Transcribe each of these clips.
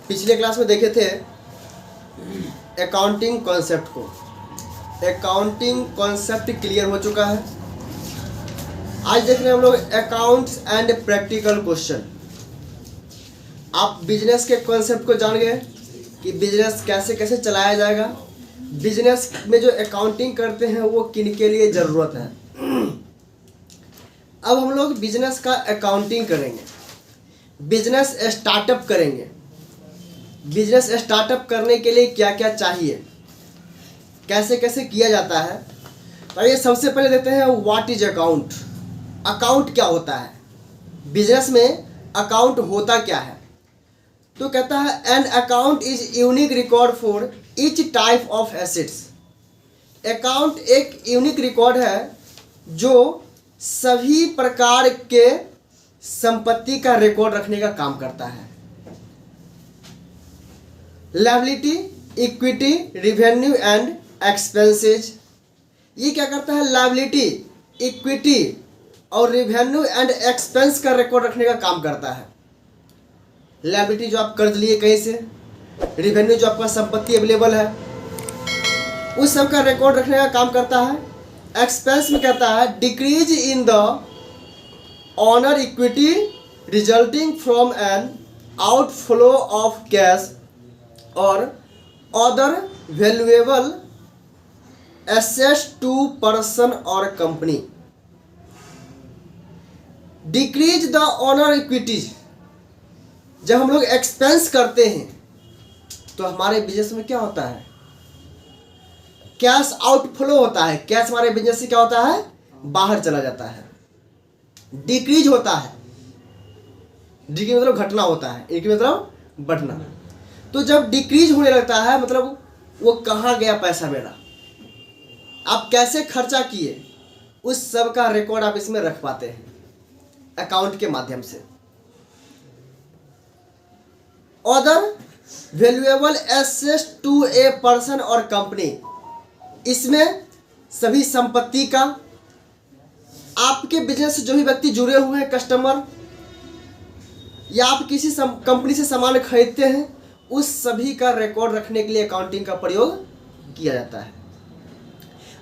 पिछले क्लास में देखे थे अकाउंटिंग कॉन्सेप्ट को। अकाउंटिंग कॉन्सेप्ट क्लियर हो चुका है। आज देख रहे हैं हम लोग अकाउंट्स एंड प्रैक्टिकल क्वेश्चन। आप बिजनेस के कॉन्सेप्ट को जान गए कि बिजनेस कैसे कैसे चलाया जाएगा, बिजनेस में जो अकाउंटिंग करते हैं वो किन के लिए ज़रूरत है। अब हम लोग बिजनेस का अकाउंटिंग करेंगे, बिजनेस स्टार्टअप करेंगे। बिजनेस स्टार्टअप करने के लिए क्या क्या चाहिए, कैसे कैसे किया जाता है। तो ये सबसे पहले देखते हैं व्हाट इज अकाउंट। अकाउंट क्या होता है, बिजनेस में अकाउंट होता क्या है। तो कहता है an account is unique record for each type of assets. Account एक यूनिक रिकॉर्ड है जो सभी प्रकार के संपत्ति का रिकॉर्ड रखने का काम करता है। Liability, equity, revenue and expenses, ये क्या करता है, लायबिलिटी, इक्विटी और रेवेन्यू एंड एक्सपेंस का रिकॉर्ड रखने का काम करता है। लायबिलिटी जो आप कर्ज लिए कहीं से, रेवेन्यू जो आपका संपत्ति अवेलेबल है उस सब का रिकॉर्ड रखने का काम करता है। एक्सपेंस में कहता है decrease in the owner equity resulting from an outflow of cash और other valuable assets to person और company. Decrease the owner equities, जब हम लोग एक्सपेंस करते हैं तो हमारे बिजनेस में क्या होता है, कैश आउटफ्लो होता है। कैश हमारे बिजनेस से क्या होता है, बाहर चला जाता है। डिक्रीज होता है, डिक्रीज मतलब घटना होता है, इंक्रीज मतलब बढ़ना। तो जब डिक्रीज होने लगता है मतलब वो कहाँ गया पैसा मेरा, आप कैसे खर्चा किए, उस सब का रिकॉर्ड आप इसमें रख पाते हैं अकाउंट के माध्यम से। Other valuable assets to a person और कंपनी, इसमें सभी संपत्ति का, आपके बिजनेस से जो भी व्यक्ति जुड़े हुए हैं, कस्टमर या आप किसी कंपनी से सामान खरीदते हैं, उस सभी का रिकॉर्ड रखने के लिए अकाउंटिंग का प्रयोग किया जाता है।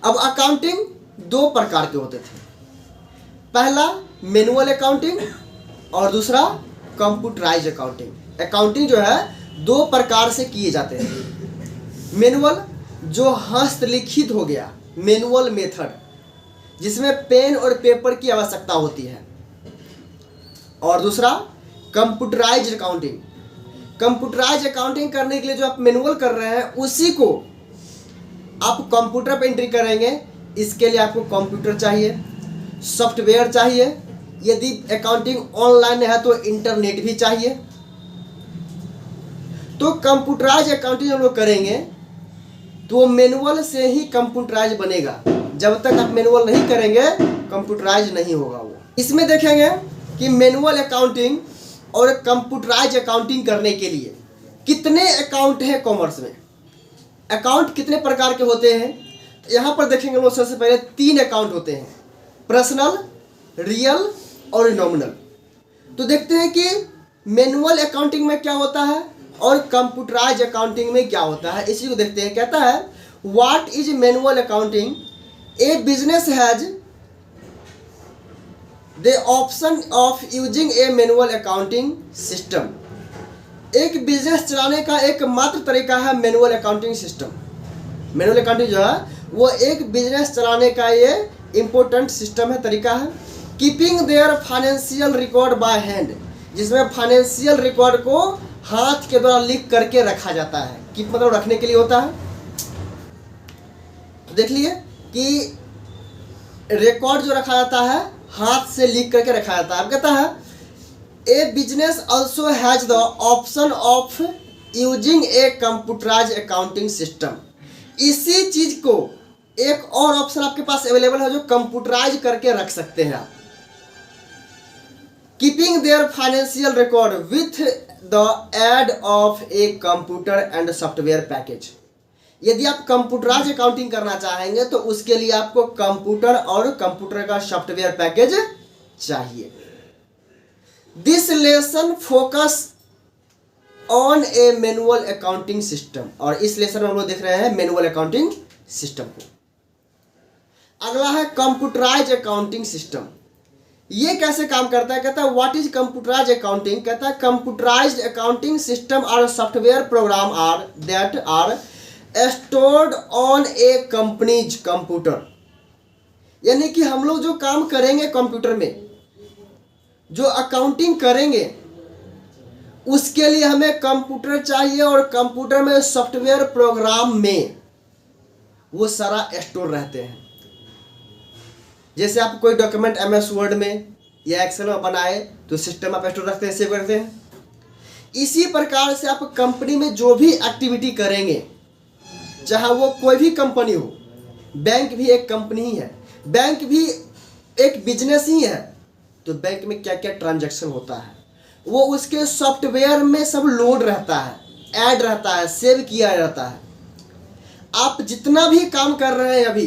अब अकाउंटिंग दो प्रकार के होते थे, पहला मैनुअल अकाउंटिंग और दूसरा कंप्यूटराइज अकाउंटिंग। अकाउंटिंग जो है दो प्रकार से किए जाते हैं। मैनुअल जो हस्तलिखित हो गया, मैनुअल मेथड, जिसमें पेन और पेपर की आवश्यकता होती है, और दूसरा कंप्यूटराइज अकाउंटिंग। कंप्यूटराइज अकाउंटिंग करने के लिए जो आप मैनुअल कर रहे हैं उसी को आप कंप्यूटर पे एंट्री करेंगे। इसके लिए आपको कंप्यूटर चाहिए, सॉफ्टवेयर चाहिए, यदि अकाउंटिंग ऑनलाइन है तो इंटरनेट भी चाहिए। तो कंप्यूटराइज अकाउंटिंग हम लोग करेंगे तो मैनुअल से ही कंप्यूटराइज बनेगा। जब तक आप मैनुअल नहीं करेंगे कंप्यूटराइज नहीं होगा वो। इसमें देखेंगे कि मैनुअल अकाउंटिंग और कंप्यूटराइज अकाउंटिंग करने के लिए कितने अकाउंट हैं कॉमर्स में, अकाउंट कितने प्रकार के होते हैं। यहाँ पर देखेंगे लोग सबसे पहले 3 अकाउंट होते हैं, पर्सनल, रियल और नॉमिनल। तो देखते हैं कि मैनुअल अकाउंटिंग में क्या होता है और कंप्यूटराइज अकाउंटिंग में क्या होता है, इसी को देखते हैं। कहता है what is manual accounting, A business has the option of using A manual accounting system. एक बिजनेस चलाने का एकमात्र तरीका है manual accounting system. Manual accounting जो है वो एक बिजनेस चलाने का ये इम्पोर्टेंट सिस्टम है, तरीका है। Keeping their financial record by hand, जिसमें फाइनेंशियल रिकॉर्ड को हाथ के द्वारा लिख करके रखा जाता है। कीप मतलब रखने के लिए होता है। तो देख लिए कि रिकॉर्ड जो रखा जाता है हाथ से लिख करके रखा जाता है। अब कहता है a business also has the option of using a computerise accounting system. इसी चीज को एक और ऑप्शन आपके पास अवेलेबल है जो कंप्यूटराइज करके रख सकते हैं आप। Keeping their financial record with the aid of a computer and software package. यदि आप कंप्यूटराइज अकाउंटिंग करना चाहेंगे तो उसके लिए आपको कंप्यूटर और कंप्यूटर का सॉफ्टवेयर पैकेज चाहिए। This lesson focus on A manual accounting system. और इस लेसन में हम लोग देख रहे हैं मैनुअल अकाउंटिंग सिस्टम को। अगला है कंप्यूटराइज अकाउंटिंग सिस्टम। ये कैसे काम करता है? कहता है व्हाट इज कंप्यूटराइज अकाउंटिंग। कहता है कंप्यूटराइज्ड अकाउंटिंग सिस्टम और software program are that are stored on a company's computer. यानी कि हम लोग जो काम करेंगे कंप्यूटर में, जो अकाउंटिंग करेंगे, उसके लिए हमें कंप्यूटर चाहिए और कंप्यूटर में सॉफ्टवेयर प्रोग्राम में वो सारा स्टोर रहते हैं। जैसे आप कोई डॉक्यूमेंट MS वर्ड में या एक्सेल में बनाए तो सिस्टम आप स्टोर रखते हैं, सेव करते हैं। इसी प्रकार से आप कंपनी में जो भी एक्टिविटी करेंगे, चाहे वो कोई भी कंपनी हो, बैंक भी एक कंपनी ही है, बैंक भी एक बिजनेस ही है, तो बैंक में क्या क्या ट्रांजैक्शन होता है वो उसके सॉफ्टवेयर में सब लोड रहता है, ऐड रहता है, सेव किया रहता है। आप जितना भी काम कर रहे हैं अभी,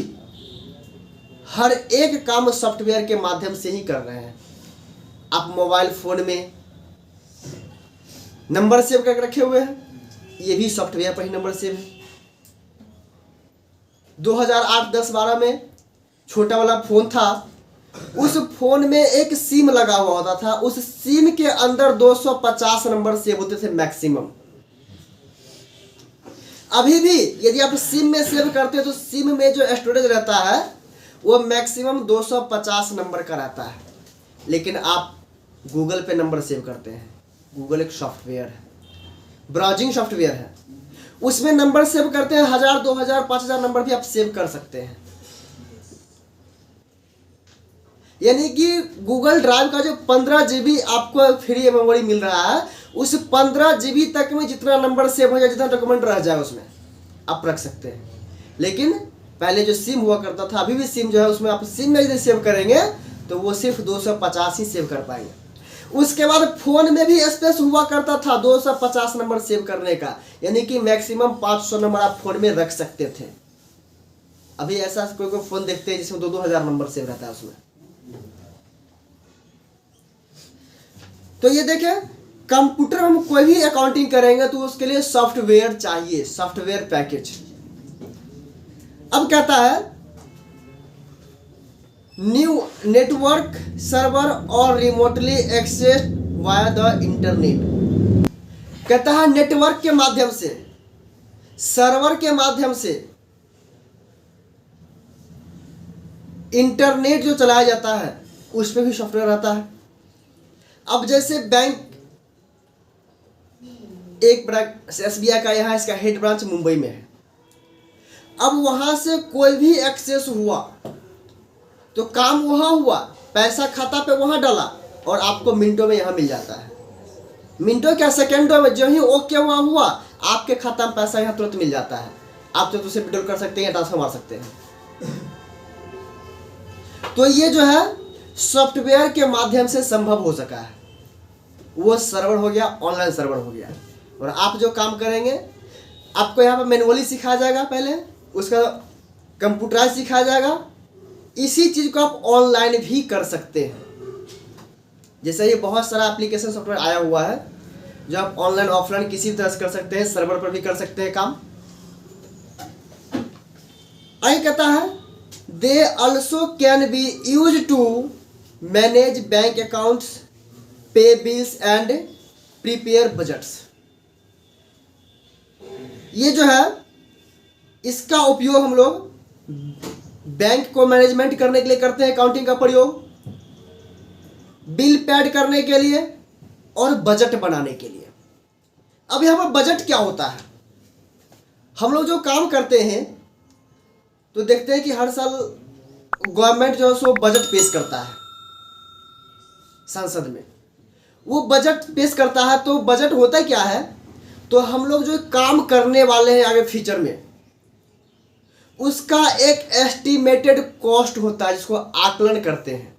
हर एक काम सॉफ्टवेयर के माध्यम से ही कर रहे हैं। आप मोबाइल फोन में नंबर सेव करके रखे हुए हैं, ये भी सॉफ्टवेयर पर ही नंबर सेव है। 2008, 10, 12 में छोटा वाला फोन था, उस फोन में एक सिम लगा हुआ होता था, उस सिम के अंदर 250 नंबर सेव होते थे मैक्सिमम। अभी भी यदि आप सिम में सेव करते हैं तो सिम में जो स्टोरेज रहता है वो मैक्सिमम 250 नंबर का रहता है। लेकिन आप गूगल पे नंबर सेव करते हैं, गूगल एक सॉफ्टवेयर है, ब्राउजिंग सॉफ्टवेयर है, उसमें नंबर सेव करते हैं, 1000, 2000, 5000 नंबर भी आप सेव कर सकते हैं। यानी कि गूगल ड्राइव का जो 15 GB आपको फ्री मेमोरी मिल रहा है, उस 15 GB तक में जितना नंबर सेव हो जाए, जितना डॉक्यूमेंट रह जाए उसमें आप रख सकते हैं। लेकिन पहले जो सिम हुआ करता था, अभी भी सिम जो है उसमें आप सिम में यदि सेव करेंगे तो वो सिर्फ 250 ही सेव कर पाएंगे। उसके बाद फोन में भी स्पेस हुआ करता था 250 नंबर सेव करने का, यानी कि मैक्सिमम 500 नंबर आप फोन में रख सकते थे। अभी ऐसा कोई कोई फोन देखते हैं जिसमें 2-2 हजार नंबर सेव रहता है उसमें। तो ये देखें, कंप्यूटर में हम कोई भी अकाउंटिंग करेंगे तो उसके लिए सॉफ्टवेयर चाहिए, सॉफ्टवेयर पैकेज। अब कहता है न्यू नेटवर्क सर्वर और remotely access via the internet. कहता है नेटवर्क के माध्यम से, सर्वर के माध्यम से इंटरनेट जो चलाया जाता है उस पर भी सॉफ्टवेयर रहता है। अब जैसे बैंक एक बड़ा SBI का यहाँ इसका हेड ब्रांच मुंबई में है, अब वहां से कोई भी एक्सेस हुआ तो काम वहां हुआ, पैसा खाता पे वहां डाला और आपको मिनटों में यहाँ मिल जाता है। मिनटों क्या, सेकेंडों में जो ही ओके वहां हुआ आपके खाता में पैसा यहाँ तुरंत मिल जाता है। आप तो उसे विड्रॉल कर सकते हैं, ट्रांसफर मार सकते हैं। तो ये जो है सॉफ्टवेयर के माध्यम से संभव हो सका है। वो सर्वर हो गया, ऑनलाइन सर्वर हो गया। और आप जो काम करेंगे आपको यहाँ पर मैनुअली सिखाया जाएगा, पहले उसका कंप्यूटराइज सिखाया जाएगा। इसी चीज़ को आप ऑनलाइन भी कर सकते हैं। जैसे ये बहुत सारा एप्लीकेशन सॉफ्टवेयर आया हुआ है जो आप ऑनलाइन ऑफलाइन किसी तरह से कर सकते हैं, सर्वर पर भी कर सकते हैं काम। आगे कहता है they also can be use to manage bank accounts, pay bills and prepare budgets. ये जो है इसका उपयोग हम लोग बैंक को मैनेजमेंट करने के लिए करते हैं, अकाउंटिंग का प्रयोग, बिल पैड करने के लिए और बजट बनाने के लिए। अब यहाँ पर बजट क्या होता है? हम लोग जो काम करते हैं तो देखते हैं कि हर साल गवर्नमेंट जो है सो बजट पेश करता है संसद में। वो बजट पेश करता है तो बजट होता क्या है, तो हम लोग जो काम करने वाले हैं आगे फ्यूचर में उसका एक एस्टिमेटेड कॉस्ट होता है जिसको आकलन करते हैं,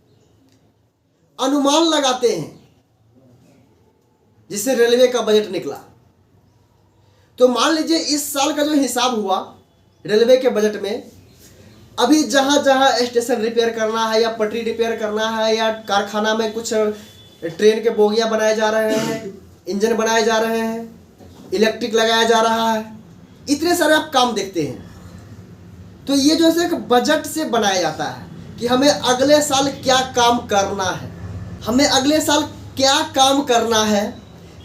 अनुमान लगाते हैं। जिससे रेलवे का बजट निकला तो मान लीजिए इस साल का जो हिसाब हुआ रेलवे के बजट में, अभी जहां जहां स्टेशन रिपेयर करना है या पटरी रिपेयर करना है या कारखाना में कुछ ट्रेन के बोगियां बनाए जा रहे हैं, इंजन बनाए जा रहे हैं, इलेक्ट्रिक लगाया जा रहा है, इतने सारे आप काम देखते हैं। तो ये जो है एक बजट से बनाया जाता है कि हमें अगले साल क्या काम करना है, हमें अगले साल क्या काम करना है,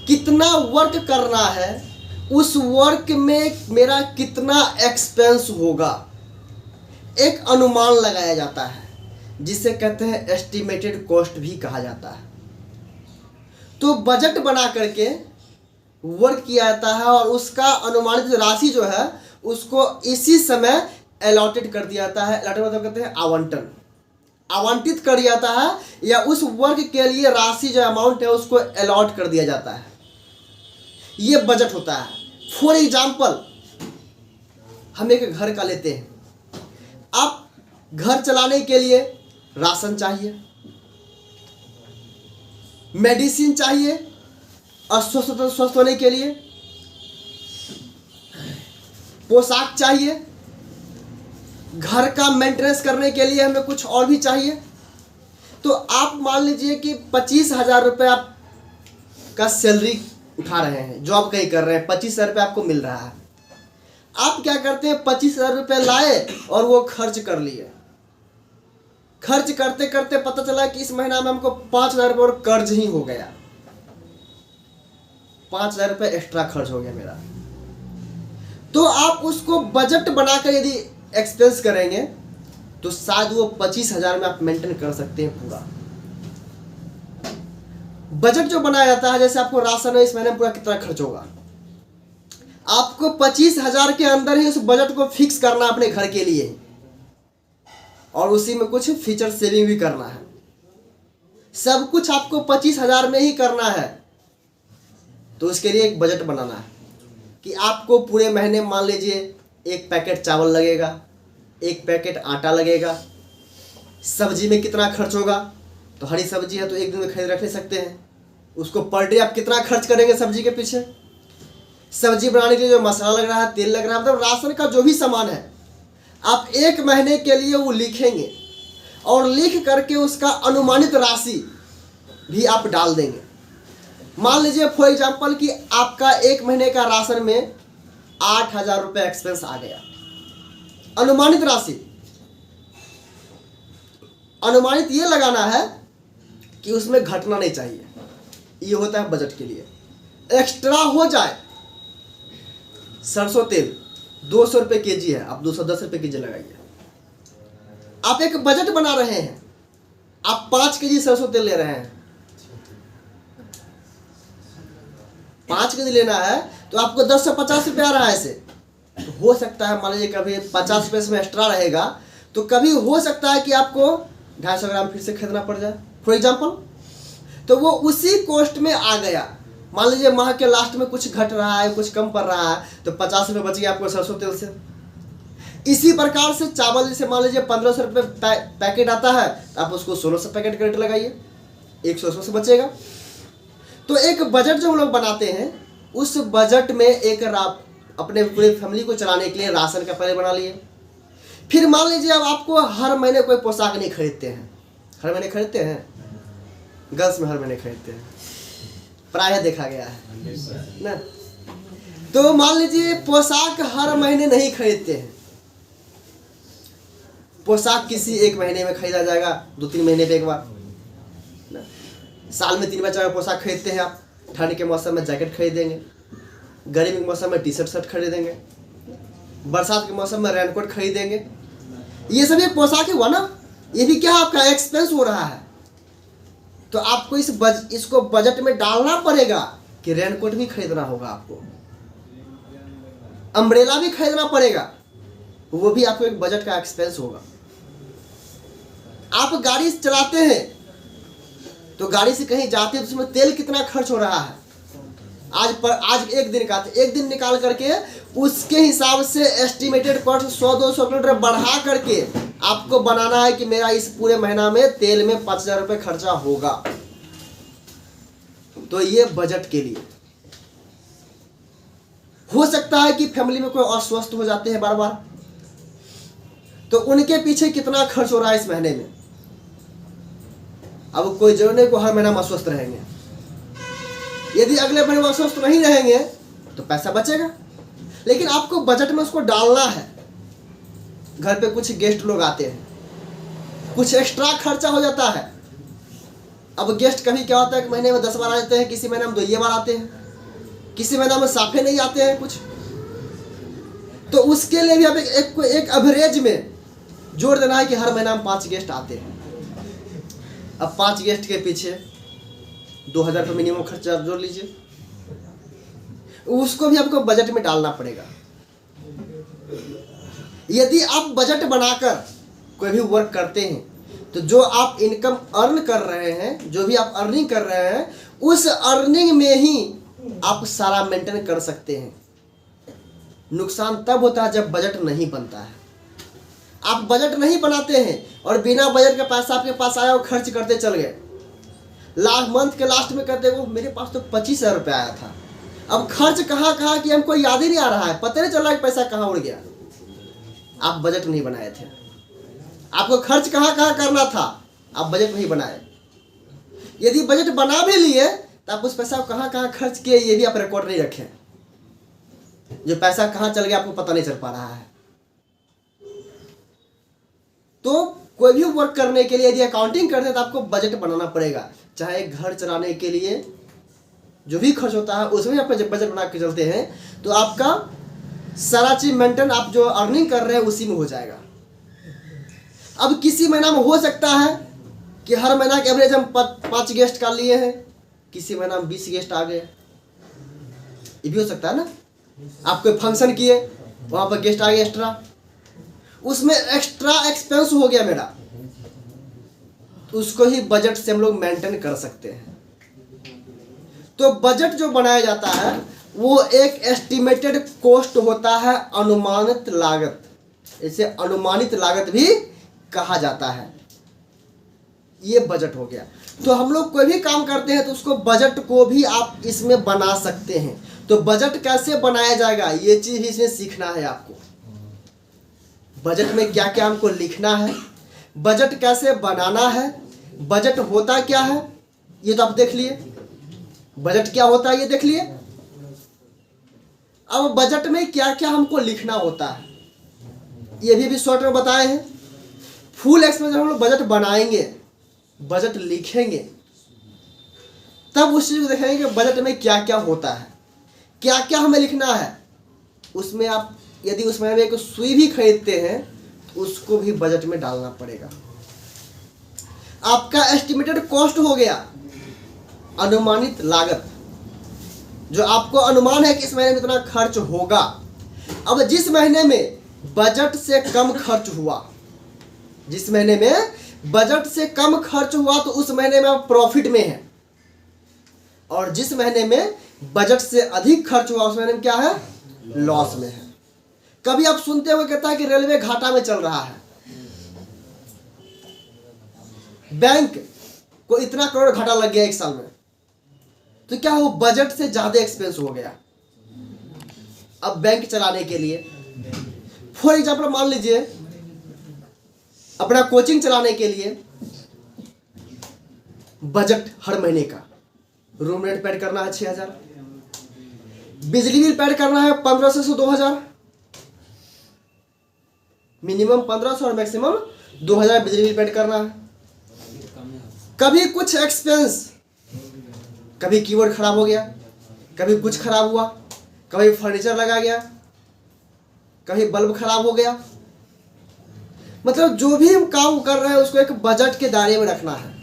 कितना वर्क करना है, उस वर्क में मेरा कितना एक्सपेंस होगा, एक अनुमान लगाया जाता है जिसे कहते हैं एस्टिमेटेड कॉस्ट भी कहा जाता है। तो बजट बना करके वर्क किया जाता है और उसका अनुमानित राशि जो है उसको इसी समय अलॉटेड कर दिया जाता है। अलॉटेड मतलब कहते हैं आवंटन, आवंटित कर दिया जाता है या उस वर्क के लिए राशि जो अमाउंट है उसको अलॉट कर दिया जाता है, ये बजट होता है। फॉर एग्जाम्पल हम एक घर का लेते हैं, आप घर चलाने के लिए राशन चाहिए, मेडिसिन चाहिए और स्वस्थ होने के लिए पोशाक चाहिए, घर का मेंटेनेंस करने के लिए हमें कुछ और भी चाहिए। तो आप मान लीजिए कि 25,000 रुपये आप का सैलरी उठा रहे हैं, जॉब कहीं कर रहे हैं, 25,000 रुपये आपको मिल रहा है। आप क्या करते हैं, 25,000 रुपये लाए और वो खर्च कर लिए। खर्च करते करते पता चला कि इस महीना में हमको 5,000 रुपये और कर्ज ही हो गया, 5,000 रुपये एक्स्ट्रा खर्च हो गया मेरा। तो आप उसको बजट बनाकर यदि एक्सपेंस करेंगे तो शायद वो 25,000 में आप मेंटेन कर सकते हैं पूरा। बजट जो बनाया जाता है, जैसे आपको राशन है इस महीने में पूरा कितना खर्च होगा, आपको 25,000 के अंदर ही उस बजट को फिक्स करना अपने घर के लिए और उसी में कुछ फ्यूचर सेविंग भी करना है। सब कुछ आपको 25,000 में ही करना है। तो उसके लिए एक बजट बनाना है कि आपको पूरे महीने मान लीजिए 1 पैकेट चावल लगेगा, 1 पैकेट आटा लगेगा, सब्जी में कितना खर्च होगा, तो हरी सब्जी है तो एक दिन में खरीद रख नहीं सकते हैं, उसको पर डे आप कितना खर्च करेंगे सब्जी के पीछे, सब्जी बनाने के लिए जो मसाला लग रहा है, तेल लग रहा है, मतलब राशन का जो भी सामान है आप 1 महीने के लिए वो लिखेंगे और लिख करके उसका अनुमानित राशि भी आप डाल देंगे। मान लीजिए फॉर एग्जांपल कि आपका 1 महीने का राशन में 8,000 रुपये एक्सपेंस आ गया, अनुमानित राशि। अनुमानित ये लगाना है कि उसमें घटना नहीं चाहिए, ये होता है बजट के लिए। एक्स्ट्रा हो जाए, सरसों तेल 200 रुपये केजी है, आप 210 रुपये केजी लगाइए। आप एक बजट बना रहे हैं, आप 5 केजी सरसों तेल ले रहे हैं, 5 केजी लेना है तो आपको 10 से 50 रुपये आ रहा है ऐसे। तो हो सकता है मान लीजिए कभी 50 रुपये इसमें एक्स्ट्रा रहेगा तो कभी हो सकता है कि आपको 250 ग्राम फिर से खरीदना पड़ जाए फॉर एग्जाम्पल। तो वो उसी कॉस्ट में आ गया। मान लीजिए माह के लास्ट में कुछ घट रहा है, कुछ कम पड़ रहा है तो 50 रुपये बच गया आपको सरसों तेल से। इसी प्रकार से चावल जैसे मान लीजिए 1,500 रुपये पैकेट आता है तो आप उसको 1600 पैकेट क्रेडिट लगाइए, 100 से बचेगा। तो एक बजट जो हम लोग बनाते हैं उस बजट में एक अपने पूरे फैमिली को चलाने के लिए राशन का पहले बना लिए। फिर मान लीजिए अब आपको हर महीने कोई पोशाक नहीं खरीदते हैं, हर महीने खरीदते हैं, गर्ल्स में हर महीने खरीदते हैं, प्रायः देखा गया है ना। तो मान लीजिए पोशाक हर महीने नहीं खरीदते हैं, पोशाक किसी 1 महीने में खरीदा जाएगा, 2-3 महीने पे एक बार ना। साल में 3 बार 4 बार पोशाक खरीदते हैं आप। ठंड के मौसम में जैकेट खरीदेंगे, गर्मी के मौसम में टी-शर्ट शर्ट खरीदेंगे, बरसात के मौसम में रेनकोट खरीदेंगे। ये सब एक पोशाक ही हुआ ना, ये भी क्या आपका एक्सपेंस हो रहा है। तो आपको इसको बजट में डालना पड़ेगा कि रेनकोट भी खरीदना होगा, आपको अम्ब्रेला भी खरीदना पड़ेगा, वो भी आपको एक बजट का एक्सपेंस होगा। आप गाड़ी चलाते हैं तो गाड़ी से कहीं जाते हैं तो उसमें तेल कितना खर्च हो रहा है, आज एक दिन का, तो एक दिन निकाल करके उसके हिसाब से एस्टिमेटेड कॉस्ट 100-200 किलोमीटर बढ़ा करके आपको बनाना है कि मेरा इस पूरे महीना में तेल में 5,000 रुपये खर्चा होगा। तो ये बजट के लिए। हो सकता है कि फैमिली में कोई अस्वस्थ हो जाते हैं बार बार, तो उनके पीछे कितना खर्च हो रहा है इस महीने में। अब कोई जरूरी नहीं को हर महीना में अस्वस्थ रहेंगे, यदि अगले महीने में अस्वस्थ नहीं रहेंगे तो पैसा बचेगा। लेकिन आपको बजट में उसको डालना है। घर पे कुछ गेस्ट लोग आते हैं, कुछ एक्स्ट्रा खर्चा हो जाता है। अब गेस्ट कभी क्या होता है कि महीने में 10 बार आ जाते हैं, किसी महीने में 2 बार आते हैं, किसी महीने में साफे नहीं आते हैं कुछ। तो उसके लिए भी अब एक एवरेज में जोड़ देना है कि हर महीना में 5 गेस्ट आते हैं। अब 5 गेस्ट के पीछे 2000 रुपये मिनिमम खर्चा जोड़ लीजिए, उसको भी आपको बजट में डालना पड़ेगा। यदि आप बजट बनाकर कोई भी वर्क करते हैं तो जो आप इनकम अर्न कर रहे हैं, जो भी आप अर्निंग कर रहे हैं, उस अर्निंग में ही आप सारा मेंटेन कर सकते हैं। नुकसान तब होता है जब बजट नहीं बनता है। आप बजट नहीं बनाते हैं और बिना बजट का पैसा आपके पास आया और खर्च करते चल गए। लास्ट मंथ के लास्ट में कहते हो मेरे पास तो 25,000 रुपये आया था, अब खर्च कहाँ कि हमको याद ही नहीं आ रहा है, पता नहीं चल रहा है पैसा कहाँ उड़ गया। आप बजट नहीं बनाए थे। आपको खर्च कहाँ करना था, आप बजट नहीं बनाए। यदि बजट बना भी लिए तो आप उस पैसा को कहाँ खर्च किए ये भी आप रिकॉर्ड नहीं रखें। जो पैसा कहाँ चल गया आपको पता नहीं चल पा रहा है। तो कोई भी वर्क करने के लिए यदि अकाउंटिंग करते हैं तो आपको बजट बनाना पड़ेगा। चाहे घर चलाने के लिए जो भी खर्च होता है उसमें आप जब बजट बना के चलते हैं तो आपका सारा चीज मेंटेन, आप जो अर्निंग कर रहे हैं उसी में हो जाएगा। अब किसी महीना में हो सकता है कि हर महीना के एवरेज हम 5 गेस्ट कर लिए हैं, किसी महीना में 20 गेस्ट आ गए, ये भी हो सकता है ना। आप कोई फंक्शन किए, वहाँ पर गेस्ट आ गए एक्स्ट्रा, उसमें एक्स्ट्रा एक्सपेंस हो गया मेरा, तो उसको ही बजट से हम लोग मेंटेन कर सकते हैं। तो बजट जो बनाया जाता है वो एक एस्टिमेटेड कॉस्ट होता है, अनुमानित लागत, इसे अनुमानित लागत भी कहा जाता है। ये बजट हो गया। तो हम लोग कोई भी काम करते हैं तो उसको बजट को भी आप इसमें बना सकते हैं। तो बजट कैसे बनाया जाएगा ये चीज भी इसमें सीखना है आपको। बजट में क्या क्या हमको लिखना है, बजट कैसे बनाना है, बजट होता क्या है ये तो आप देख लिए, बजट क्या होता है ये देख लिए। अब बजट में क्या क्या हमको लिखना होता है ये भी शॉर्ट में बताए हैं। फुल एक्सपेंस हम लोग बजट बनाएंगे, बजट लिखेंगे, तब उस चीज को देखेंगे कि बजट में क्या क्या होता है, क्या क्या हमें लिखना है। उसमें आप यदि उसमें हम एक सुई भी खरीदते हैं तो उसको भी बजट में डालना पड़ेगा। आपका एस्टिमेटेड कॉस्ट हो गया, अनुमानित लागत, जो आपको अनुमान है कि इस महीने में इतना खर्च होगा। अब जिस महीने में बजट से कम खर्च हुआ, जिस महीने में बजट से कम खर्च हुआ तो उस महीने में आप प्रॉफिट में है, और जिस महीने में बजट से अधिक खर्च हुआ उस महीने में क्या है, लॉस में है। कभी आप सुनते हुए कहता है कि रेलवे घाटा में चल रहा है, बैंक को इतना करोड़ घाटा लग गया 1 साल में, तो क्या हो, बजट से ज्यादा एक्सपेंस हो गया। अब बैंक चलाने के लिए फॉर एग्जाम्पल मान लीजिए अपना कोचिंग चलाने के लिए बजट हर महीने का, रूम रेंट पेड करना है 6,000, बिजली बिल पेड करना है 1,500 से 2,000, मिनिमम 1,500 और मैक्सिमम 2,000 बिजली बिल पेड करना है। कभी कुछ एक्सपेंस, कभी कीबोर्ड खराब हो गया, कभी कुछ खराब हुआ, कभी फर्नीचर लगा गया, कभी बल्ब खराब हो गया, मतलब जो भी हम काम कर रहे हैं उसको एक बजट के दायरे में रखना है।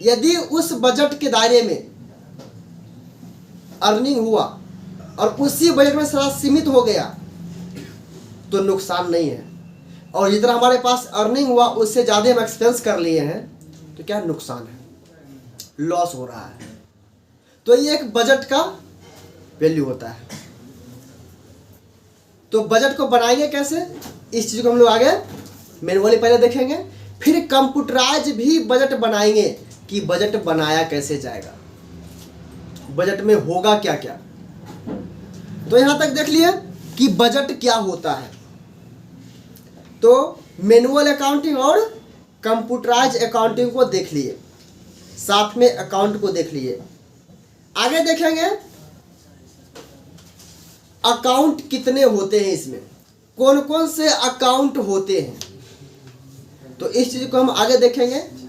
यदि उस बजट के दायरे में अर्निंग हुआ और उसी बजट में सारा सीमित हो गया तो नुकसान नहीं है, और जितना हमारे पास अर्निंग हुआ उससे ज़्यादा हम एक्सपेंस कर लिए हैं तो क्या नुकसान है, लॉस हो रहा है। तो ये एक बजट का वैल्यू होता है। तो बजट को बनाएंगे कैसे, इस चीज़ को हम लोग आगे मैनुअली पहले देखेंगे, फिर कंप्यूटराइज भी बजट बनाएंगे कि बजट बनाया कैसे जाएगा, बजट में होगा क्या क्या। तो यहां तक देख लिए कि बजट क्या होता है। तो मैनुअल अकाउंटिंग और कंप्यूटराइज अकाउंटिंग को देख लिए, साथ में अकाउंट को देख लिए। आगे देखेंगे अकाउंट कितने होते हैं, इसमें कौन कौन से अकाउंट होते हैं, तो इस चीज को हम आगे देखेंगे।